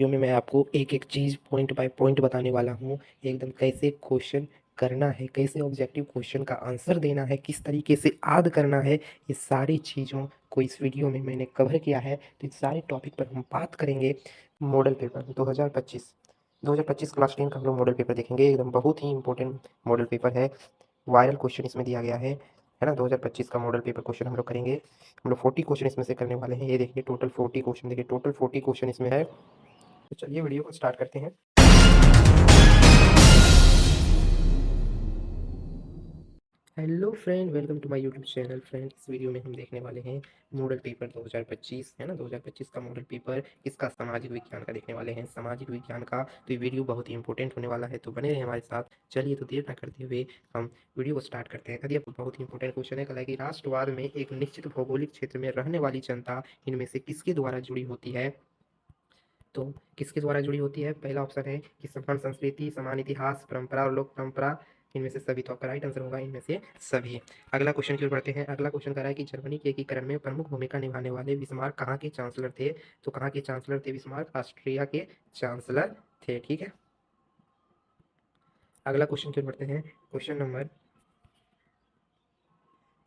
Video में मैं आपको एक-एक चीज़ पॉइंट बाय पॉइंट बताने वाला हूँ। एकदम कैसे क्वेश्चन करना है, कैसे ऑब्जेक्टिव क्वेश्चन का आंसर देना है, किस तरीके से याद करना है, ये सारी चीज़ों को इस वीडियो में मैंने कवर किया है। तो इस सारे टॉपिक पर हम बात करेंगे। मॉडल पेपर 2025 2025 क्लास 10 का हम लोग मॉडल पेपर देखेंगे। एकदम बहुत ही इम्पोर्टेंट मॉडल पेपर है। वायरल क्वेश्चन इसमें दिया गया है ना। 2025 का मॉडल पेपर क्वेश्चन हम लोग करेंगे। हम लोग 40 क्वेश्चन इसमें से करने वाले हैं। ये देखिए टोटल 40 क्वेश्चन, देखिए टोटल 40 क्वेश्चन इसमें है। तो चलिए वीडियो को स्टार्ट करते हैं। Hello friend, welcome to my YouTube channel. Friend, इस वीडियो में हम देखने वाले हैं मॉडल पेपर 2025 है ना। 2025 का मॉडल पेपर इसका सामाजिक विज्ञान का देखने वाले हैं, सामाजिक विज्ञान का। तो ये वीडियो बहुत ही इंपॉर्टेंट होने वाला है, तो बने रहे हमारे साथ। चलिए तो देर ना करते हुए हम वीडियो को स्टार्ट करते हैं। करिए, बहुत ही इंपॉर्टेंट क्वेश्चन है। कल है कि राष्ट्रवाद में एक निश्चित भौगोलिक क्षेत्र में रहने वाली जनता इनमें से किसके द्वारा जुड़ी होती है। तो किसके द्वारा जुड़ी होती है? पहला ऑप्शन है कि समान संस्कृति, समान इतिहास, परंपरा और लोक परंपरा, इनमें से सभी। तो आपका राइट आंसर होगा इनमें से सभी। अगला क्वेश्चन की ओर बढ़ते हैं। अगला क्वेश्चन कह रहा है कि जर्मनी के एकीकरण में प्रमुख भूमिका निभाने वाले बिस्मार्क कहाँ के चांसलर थे। तो कहाँ के चांसलर थे बिस्मार्क? ऑस्ट्रिया के चांसलर थे। ठीक है। अगला क्वेश्चन की ओर बढ़ते हैं। क्वेश्चन नंबर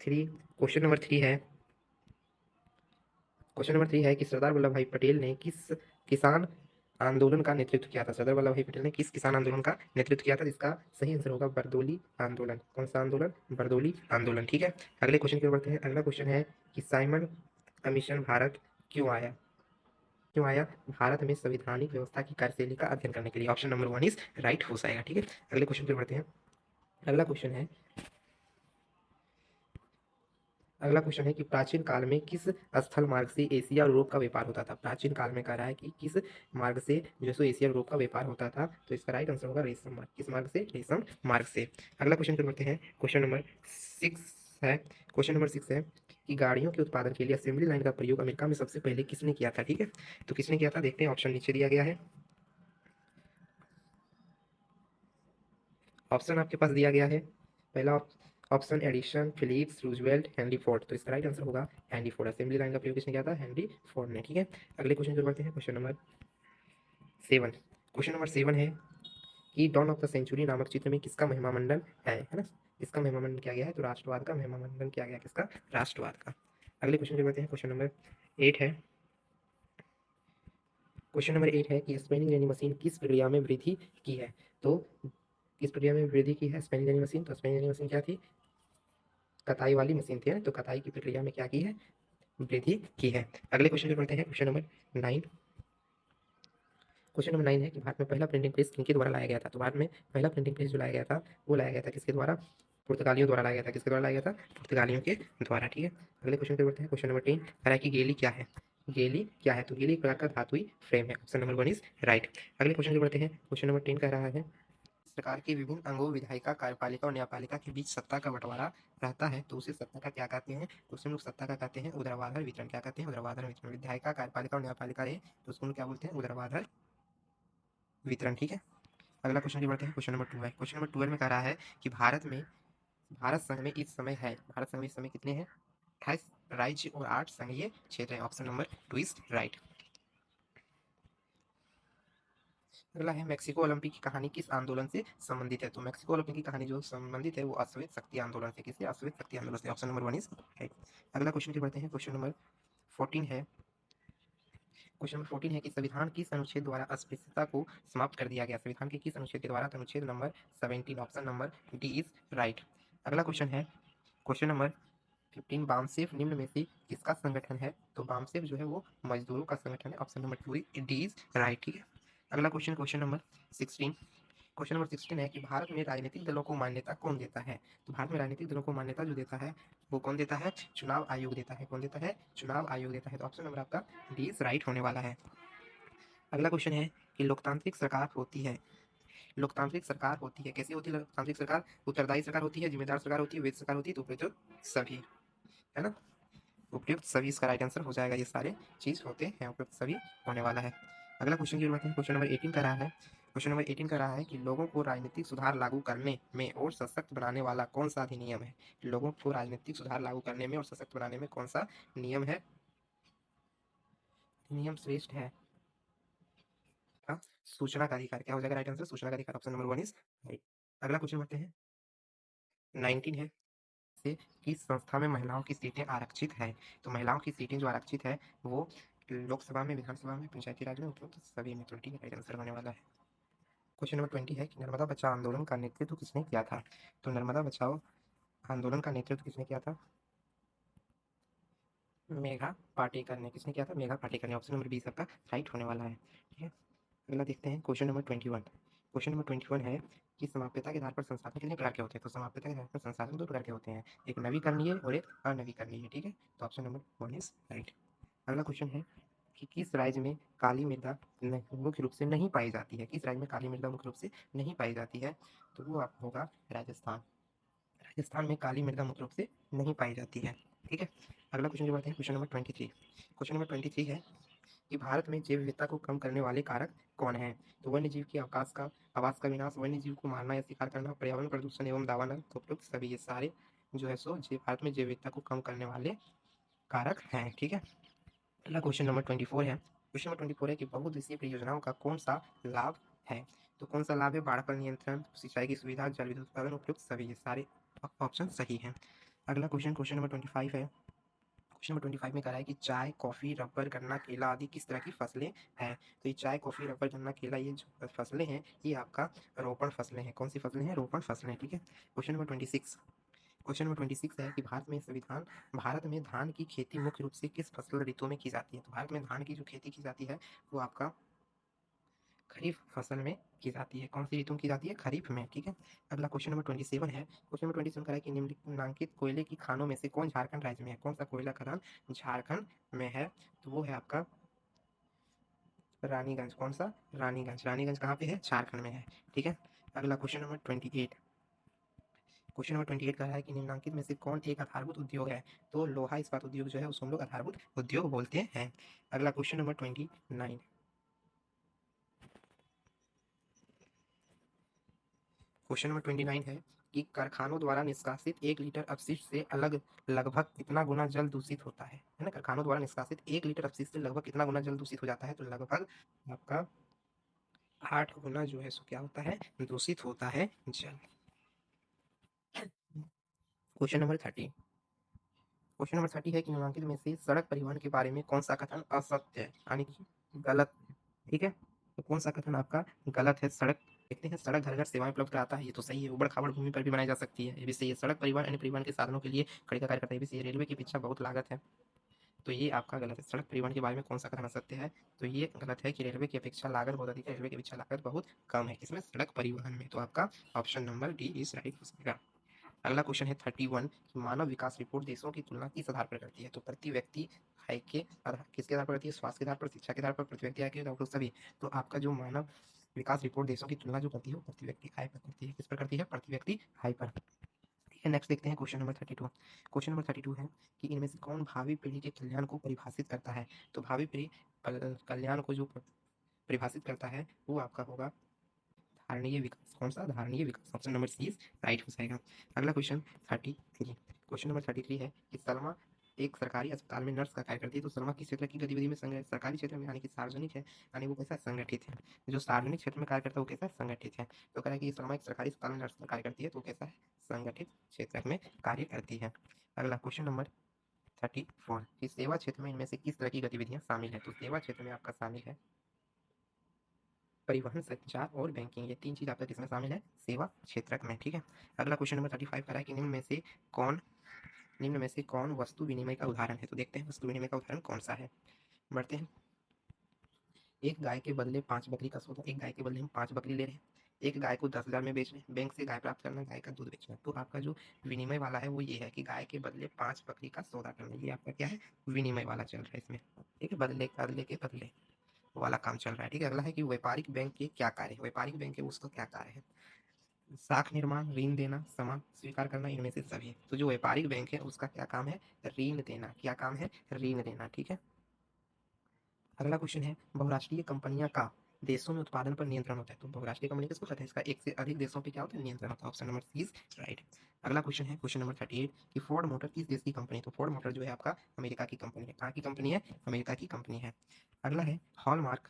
3 है। क्वेश्चन नंबर 3 है कि सरदार वल्लभ भाई पटेल ने किस किसान आंदोलन का नेतृत्व किया था। सरदार वल्लभ भाई पटेल ने किस किसान आंदोलन का नेतृत्व किया था, जिसका सही आंसर होगा बरदोली आंदोलन। कौन सा आंदोलन? बरदोली आंदोलन। ठीक है। अगले क्वेश्चन की ओर बढ़ते हैं। अगला क्वेश्चन है कि साइमन कमीशन भारत क्यों आया। क्यों आया? भारत में संवैधानिक व्यवस्था की कार्यशैली का अध्ययन करने के लिए। ऑप्शन नंबर 1 इज राइट हो जाएगा। ठीक है। अगले क्वेश्चन की ओर बढ़ते हैं। अगला क्वेश्चन है अगला क्वेश्चन है कि प्राचीन काल में किस स्थल मार्ग से एशिया और यूरोप का व्यापार होता था। प्राचीन काल में कह रहा है कि किस मार्ग से जो सो एशिया और यूरोप का व्यापार होता था। तो इसका राइट आंसर होगा रेशम मार्ग। किस मार्ग से? रेशम मार्ग से। अगला क्वेश्चन कर बढ़ते हैं। क्वेश्चन नंबर 6 है कि गाड़ियों के उत्पादन के लिए असेंबली लाइन का प्रयोग अमेरिका में सबसे पहले किसने किया था। ठीक है। तो किसने किया था, देखते हैं। ऑप्शन नीचे दिया गया है। ऑप्शन आपके पास दिया गया है। पहला option Edison, Philips, Roosevelt, Henry Ford. तो इसका राइट आंसर होगा हेनरी फोर्ड। असेंबली लाइन का प्रयोग किसने किया था? हेनरी फोर्ड ने। ठीक है। अगले क्वेश्चन की बढ़ते हैं। क्वेश्चन नंबर 7 है कि डॉन ऑफ द सेंचुरी नामक चित्र में किसका महिमा मंडन है ना। इसका महिमा मंडन किया गया है। तो राष्ट्रवाद का महिमा मंडन किया गया। किसका? राष्ट्रवाद का। अगले क्वेश्चन की बढ़ते हैं। एट है क्वेश्चन नंबर 8 है कि स्पिनिंग जेनी मशीन किस प्रक्रिया में वृद्धि की है। तो किस प्रक्रिया में वृद्धि की है स्पिनिंग जेनी मशीन? तो स्पिनिंग जेनी मशीन क्या थी? कताई वाली मशीन थी ना। तो कताई की प्रक्रिया में क्या की है? वृद्धि की है। अगले क्वेश्चन पे बढ़ते हैं। क्वेश्चन नंबर 9 है कि भारत में पहला प्रिंटिंग प्रेस किनके द्वारा लाया गया था। तो भारत में पहला प्रिंटिंग प्रेस जो लाया गया था, वो लाया गया था किसके द्वारा? पुर्तगालियों द्वारा लाया गया था। किसके द्वारा लाया गया था? पुर्तगालियों के द्वारा। ठीक है। अगले क्वेश्चन पे बढ़ते हैं। क्वेश्चन नंबर 10 कह रहा है कि गेली क्या है। गेली क्या है? तो गेली एक प्रकार का धातुई फ्रेम है। Option number 1 is right. अगले क्वेश्चन पे बढ़ते हैं। क्वेश्चन नंबर 10 कह रहा है सरकार के विभिन्न अंगों, विधायिका, कार्यपालिका और न्यायपालिका के बीच सत्ता का बंटवारा रहता है, तो उसे सत्ता का क्या कहते हैं? तो उसे हम लोग सत्ता का कहते हैं ऊर्ध्वाधर वितरण। क्या कहते हैं? ऊर्ध्वाधर वितरण। विधायिका, कार्यपालिका और न्यायपालिका है, तो उसको हम क्या बोलते हैं? ऊर्ध्वाधर वितरण। ठीक है। अगला क्वेश्चन की बढ़ते हैं। क्वेश्चन नंबर 12 में कह रहा है कि भारत संघ में इस समय है, भारत संघ में इस समय कितने हैं? 28 राज्य और 8 संघीय क्षेत्र है। Option number 2 is right. अगला है मैक्सिको ओलंपिक की कहानी किस आंदोलन से संबंधित है। तो मैक्सिको ओलंपिक की कहानी जो संबंधित है वो अश्वेत शक्ति आंदोलन से। किससे? अश्वेत शक्ति आंदोलन से। Option number 1 is right. अगला क्वेश्चन की बढ़ते हैं। क्वेश्चन नंबर 14 है कि संविधान किस अनुच्छेद द्वारा अस्पृश्यता को समाप्त कर दिया गया। संविधान के किस अनुच्छेद के द्वारा? तो अनुच्छेद number 17। Option number D is right. अगला क्वेश्चन नंबर 15 बामसेफ निम्न में से किसका संगठन है। तो बामसेफ जो है वो मजदूरों का संगठन है। Option number 2 D is right. ठीक है। अगला क्वेश्चन 16 है कि भारत में राजनीतिक दलों को मान्यता कौन देता है। तो भारत में राजनीतिक दलों को मान्यता जो देता है वो कौन देता है? चुनाव आयोग देता है। कौन देता है? चुनाव आयोग देता है। तो ऑप्शन नंबर आपका डी इज राइट होने वाला है। अगला क्वेश्चन है कि लोकतांत्रिक सरकार होती है। लोकतांत्रिक सरकार होती है कैसी होती है लोकतांत्रिक सरकार? उत्तरदायी सरकार होती है, जिम्मेदार सरकार होती है, वैध सरकार होती है, तो उपयुक्त सभी, है ना। उपयुक्त सभी इसका राइट आंसर हो जाएगा। ये सारे चीज होते हैं, उपयुक्त सभी होने वाला है। अगला क्वेश्चन की बात है। क्वेश्चन नंबर 18 का रहा है कि लोगों को राजनीतिक सुधार लागू करने में और सशक्त बनाने वाला कौन सा अधिनियम है। लोगों को राजनीतिक सुधार लागू करने में और सशक्त बनाने में कौन सा नियम है, नियम श्रेष्ठ है? सूचना का अधिकार। क्या हो जाएगा राइट आंसर? सूचना का अधिकार, ऑप्शन नंबर 1 इज राइट। अगला क्वेश्चन बढ़ते हैं। 19 है से किस संस्था में महिलाओं की सीटें आरक्षित है? तो महिलाओं की सीटें जो आरक्षित है वो लोकसभा में, विधानसभा में, पंचायती राज में, उपयुक्त सभी में। तो ठीक है, राइट आंसर होने वाला है। क्वेश्चन नंबर 20 है कि नर्मदा बचाओ आंदोलन का नेतृत्व किसने किया था? तो नर्मदा बचाओ आंदोलन का नेतृत्व किसने किया था? मेघा पाटेकर ने। किसने किया था? मेघा पाटेकर ने। ऑप्शन नंबर बी सबका राइट होने वाला है। ठीक है, अगला देखते हैं क्वेश्चन नंबर 21। क्वेश्चन नंबर 21 है कि समाप्यता के आधार पर संसाधन कितने प्रकार के होते हैं? तो समाप्यता के आधार पर संसाधन 2 प्रकार के होते हैं, एक नवीकरणीय और एक अनवीकरणीय। ठीक है, तो ऑप्शन नंबर 1 इज राइट। अगला क्वेश्चन है कि किस राज्य में काली मृदा मुख्य रूप से नहीं पाई जाती है? किस राज्य में काली मृदा मुख्य रूप से नहीं पाई जाती है? तो वो आप होगा राजस्थान। राजस्थान में काली मृदा मुख्य रूप से नहीं पाई जाती है। ठीक है, अगला क्वेश्चन जो बढ़ते हैं क्वेश्चन नंबर 23। क्वेश्चन नंबर 23 है कि भारत में जैव विविधता को कम करने वाले कारक कौन है? तो वन्य जीव की आवास का विनाश, वन्य जीव को मारना या शिकार करना, पर्यावरण प्रदूषण एवं दावानल, तो उपयुक्त सभी। ये सारे जो है सो भारत में जैव विविधता को कम करने वाले कारक हैं। ठीक है, अगला क्वेश्चन नंबर 24 है। क्वेश्चन नंबर 24 है कि बहुउद्देशीय परियोजनाओं का कौन सा लाभ है? तो कौन सा लाभ है? बाढ़ पर नियंत्रण, सिंचाई की सुविधा, जल विद्युत उत्पादन, उपयुक्त सभी। ये सारे ऑप्शन सही हैं। अगला क्वेश्चन क्वेश्चन नंबर 25 है। क्वेश्चन नंबर 25 में कह रहा है कि चाय, कॉफी, रबर, गन्ना, केला आदि किस तरह की फसलें हैं? तो ये चाय, कॉफी, रबर, गन्ना, केला, ये जो फसलें हैं ये आपका रोपण फसलें हैं। कौन सी फसलें हैं? रोपण फसलें। ठीक है, क्वेश्चन नंबर 26। क्वेश्चन नंबर 26 है कि भारत में धान की खेती मुख्य रूप से किस फसल ऋतु में की जाती है? तो भारत में धान की जो खेती की जाती है वो आपका खरीफ फसल में की जाती है। कौन सी ऋतु में की जाती है? खरीफ में। ठीक है, अगला क्वेश्चन नंबर 27 है। क्वेश्चन नंबर 27 कह रहा है कि निम्नलिखित कोयले की खानों में से कौन झारखंड राज्य में है? कौन सा कोयला खदान झारखंड में है? तो वो है आपका रानीगंज। कौन सा? रानीगंज। रानीगंज कहाँ पे है? झारखंड में है। ठीक है, अगला क्वेश्चन नंबर 28। क्वेश्चन नंबर 28 कह रहा है कि निम्नलिखित में से कौन एक आधारभूत उद्योग है? तो लोहा इस्पात उद्योग जो है उसको हम लोग आधारभूत उद्योग बोलते हैं। अगला क्वेश्चन नंबर 29। क्वेश्चन नंबर 29 है कि कारखानों द्वारा निष्कासित 1 लीटर अपशिष्ट से अलग लगभग कितना गुना जल दूषित होता है ना? कारखानों द्वारा निष्कासित 1 लीटर अपशिष्ट से लगभग कितना गुना जल दूषित हो जाता है? तो लगभग आपका 8 गुना जो है सो क्या होता है? दूषित होता है जल। Question number 30। क्वेश्चन नंबर 30 है कि निम्नलिखित में से सड़क परिवहन के बारे में कौन सा कथन असत्य है, यानी कि गलत है? ठीक है, तो कौन सा कथन आपका गलत है? सड़क देखते हैं, सड़क घर घर सेवाएं उपलब्ध कराता है, ये तो सही है। उबड़ खाबड़ भूमि पर भी बनाई जा सकती है, ये भी सही है। सड़क परिवहन अन्य परिवहन के साधनों के लिए खड़ी का कार्य करता है, ये भी सही है। रेलवे की अपेक्षा बहुत लागत है, तो ये आपका गलत है। सड़क परिवहन के बारे में कौन सा कथन असत्य है? तो ये गलत है कि रेलवे की अपेक्षा लागत बहुत अधिक है, रेलवे की अपेक्षा लागत बहुत कम है इसमें सड़क परिवहन में। तो आपका option number D is right हो जाएगा। अगला क्वेश्चन है 31 कि मानव विकास रिपोर्ट देशों की तुलना किस आधार पर करती है? तो प्रति व्यक्ति आय के आधार किसके आधार पर करती है? स्वास्थ्य के आधार पर, शिक्षा के आधार पर, प्रति व्यक्ति आय के आधार पर, सभी। तो आपका जो मानव विकास रिपोर्ट देशों की तुलना जो करती है वो प्रति व्यक्ति आय पर करती है। किस पर करती है? प्रति व्यक्ति आय पर। ठीक है, नेक्स्ट देखते हैं क्वेश्चन नंबर 32। क्वेश्चन नंबर 32 है कि इनमें से कौन भावी पीढ़ी के कल्याण को परिभाषित करता है? तो भावी पीढ़ी कल्याण को जो परिभाषित करता है वो आपका होगा धारणीय विकास। कौन सा? धारणीय विकास। ऑप्शन नंबर सी राइट हो जाएगा। अगला क्वेश्चन 33। क्वेश्चन नंबर 33 है कि सलमा एक सरकारी अस्पताल में नर्स का कार्य करती है, तो सलमा किस क्षेत्र की गतिविधि में सरकारी क्षेत्र में, यानी कि सार्वजनिक है, यानी वो कैसा? संगठित है। जो सार्वजनिक क्षेत्र में कार्य करता है वो कैसा? संगठित है। तो कह रहा है कि सलमा एक सरकारी अस्पताल में नर्स का कार्य करती है, तो कैसा है? संगठित क्षेत्र में कार्य करती है। अगला क्वेश्चन नंबर 34 कि सेवा क्षेत्र में इनमें से किस तरह की गतिविधियां शामिल है? तो सेवा क्षेत्र में आपका शामिल है परिवहन, संचार और बैंकिंग। ये 3 चीज आपका किसमें शामिल है? सेवा क्षेत्र में। ठीक है, अगला क्वेश्चन नंबर 35 का है कि निम्न में से कौन वस्तु विनिमय का उदाहरण है? तो देखते हैं वस्तु विनिमय का उदाहरण कौन सा है। बढ़ते हैं। एक गाय के बदले 5 बकरी का सौदा। एक गाय के बदले हम 5 बकरी ले रहे हैं, एक गाय को 10,000 में बेच रहे हैं, बैंक से गाय प्राप्त करना, गाय का दूध बेचना। तो आपका जो विनिमय वाला है वो ये है कि गाय के बदले 5 बकरी का सौदा करना, ये आपका क्या है? विनिमय वाला चल रहा है इसमें। ठीक है, बदले बदले के बदले वाला काम चल रहा है। ठीक है, अगला है कि व्यापारिक बैंक के क्या कार्य है? व्यापारिक बैंक के उसका क्या कार्य है? साख निर्माण, ऋण देना, क्षमा स्वीकार करना, इनमें से सभी। तो जो व्यापारिक बैंक है उसका क्या काम है? ऋण देना। क्या काम है? ऋण देना। ठीक है, अगला क्वेश्चन है बहुराष्ट्रीय कंपनियां का देशों में उत्पादन पर नियंत्रण होता है। तो बहुराष्ट्रीय कंपनी किसको कहते हैं? इसका एक से अधिक देशों पे क्या होता है? नियंत्रण होता है। Option number C is right. अगला क्वेश्चन है क्वेश्चन नंबर 38 कि फोर्ड मोटर किस देश की कंपनी है? तो फोर्ड मोटर जो है आपका अमेरिका की कंपनी है। कहाँ की कंपनी है? अमेरिका की कंपनी है। अगला है हॉलमार्क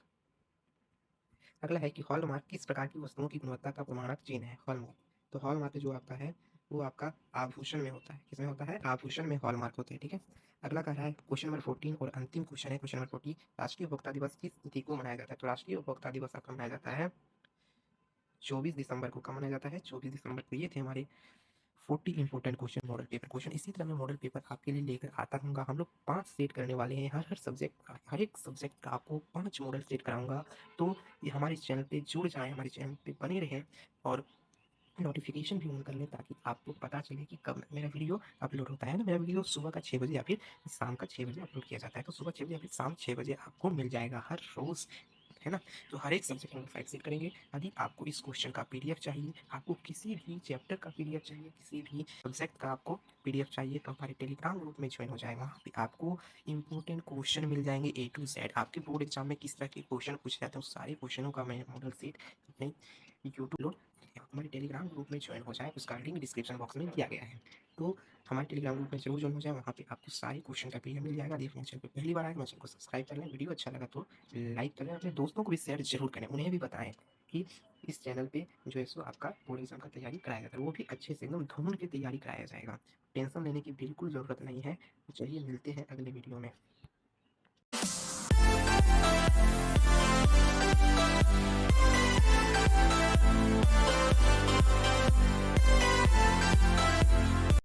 अगला है कि हॉलमार्क किस प्रकार की वस्तुओं की गुणवत्ता का प्रमाणक चिन्ह है? हॉलमार्क, तो हॉलमार्क जो आपका है वो आपका आभूषण में होता है। किसमें होता है? आभूषण में हॉलमार्क होते हैं, ठीक है। अगला कह रहा है क्वेश्चन नंबर 14 और अंतिम क्वेश्चन है क्वेश्चन नंबर 14, राष्ट्रीय उपभोक्ता दिवस किस तिथि को मनाया जाता है? तो राष्ट्रीय उपभोक्ता दिवस आपका मनाया जाता है 24 दिसंबर को। कब मनाया जाता है? 24 दिसंबर को। ये थे हमारे 40 important question model paper question. इसी तरह मैं मॉडल पेपर आपके लिए लेकर आता रहूँगा। हम लोग 5 सेट करने वाले हैं, हर सब्जेक्ट का, हर एक सब्जेक्ट का आपको 5 मॉडल सेट कराऊंगा। तो ये हमारे चैनल पे जुड़ जाएं, हमारे चैनल पे बने रहें और नोटिफिकेशन भी ऑन कर लें ताकि आपको पता चले कि कब मेरा वीडियो अपलोड होता है ना। मेरा वीडियो सुबह का 6 बजे या फिर शाम का 6 बजे अपलोड किया जाता है, तो सुबह 6 बजे या फिर शाम 6 बजे आपको मिल जाएगा हर रोज़, है ना। तो हर एक सब्जेक्ट हम 5 सेट करेंगे। यदि आपको इस क्वेश्चन का पीडीएफ चाहिए, आपको किसी भी चैप्टर का पीडीएफ चाहिए, किसी भी सब्जेक्ट का आपको पीडीएफ चाहिए, तो हमारे टेलीग्राम ग्रुप में ज्वाइन हो जाए। वहाँ पे आपको इंपॉर्टेंट क्वेश्चन मिल जाएंगे A to Z। आपके बोर्ड एग्जाम में किस तरह के क्वेश्चन पूछे जाते हैं उस सारे क्वेश्चनों का मैं मॉडल सेट अपने यूट्यूब हमारे टेलीग्राम ग्रुप में ज्वाइन हो जाए, उसका लिंक डिस्क्रिप्शन बॉक्स में दिया गया है। तो हमारे टेलीग्राम ग्रुप में जरूर ज्वाइन हो जाए, वहाँ पे आपको सारे क्वेश्चन का पीडीएफ मिल जाएगा। देखिए चैनल पे पहली बार आए तो चैनल को सब्सक्राइब कर लें, वीडियो अच्छा लगा तो लाइक करें, अपने दोस्तों को भी शेयर जरूर करें, उन्हें भी बताएं कि इस चैनल पे जो है सो आपका बोर्ड एग्जाम का तैयारी कराया जाता है, वो भी अच्छे से एकदम ढूंढ के तैयारी कराया जाएगा। टेंशन लेने की बिल्कुल ज़रूरत नहीं है। तो चलिए मिलते हैं अगले वीडियो में।